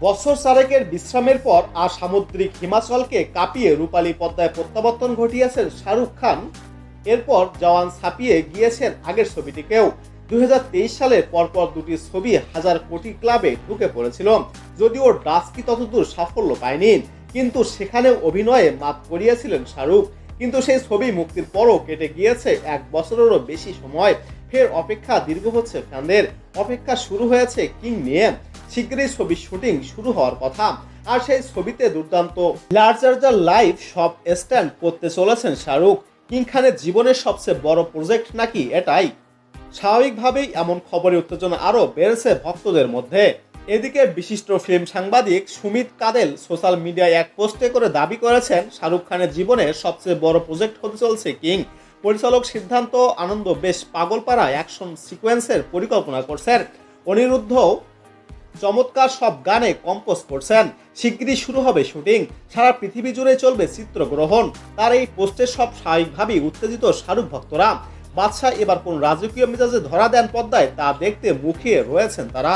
বছর চারেকের বিশ্রামের পর আর সামুদ্রিক হিমাচলকে কাঁপিয়ে রূপালী পদ্মায় প্রত্যাবর্তন ঘটিয়েছেন শাহরুখ খান। এরপর জওয়ান ছাপিয়ে গিয়েছেন আগের ছবিটিকেও। 2023 সালের পরপর দুটি ছবি হাজার কোটি ক্লাবে ঢুকে পড়েছিল, যদিও ডাস্কি ততদূর সাফল্য পায়নি, কিন্তু সেখানেও অভিনয়ে মাত করিয়েছিলেন শাহরুখ। কিন্তু সেই ছবি মুক্তির পরও কেটে গিয়েছে 1 বছরেরও বেশি সময়। ফের অপেক্ষা দীর্ঘ হচ্ছে ফ্যানদের। অপেক্ষা শুরু হয়েছে কিং নিয়ে। শীঘ্রই ছবির শুটিং শুরু হওয়ার কথা, আর সেই ছবিতে দুর্দান্ত লার্জার দ্য লাইফ সব স্ট্যান্ড করতে চলেছেন শাহরুখ। কিং খানের জীবনের সবচেয়ে বড় প্রজেক্ট নাকি এটাই? স্বাভাবিকভাবেই এমন খবরে উত্তেজনা আরও বেড়েছে ভক্তদের মধ্যে। এদিকে বিশিষ্ট ফিল্ম সাংবাদিক সুমিত কাদেল সোশ্যাল মিডিয়ায় এক পোস্টে করে দাবি করেছেন, শাহরুখ খানের জীবনের সবচেয়ে বড় প্রজেক্ট হতে চলছে কিং। পরিচালক সিদ্ধান্ত আনন্দ বেশ পাগলপাড়া অ্যাকশন সিকোয়েন্সের পরিকল্পনা করছেন। অনিরুদ্ধ চমৎকার সব গানে কম্পোজ করছেন। শিগগিরই শুরু হবে শুটিং। সারা পৃথিবী জুড়ে চলবে চিত্রগ্রহণ। তার এই পোস্টে সব স্বাভাবিকভাবেই উত্তেজিত শাহরুখ ভক্তরা। বাদশা এবার কোন রাজকীয় মেজাজে ধরা দেন পদ্মায় তা দেখতে মুখিয়ে রয়েছেন তারা।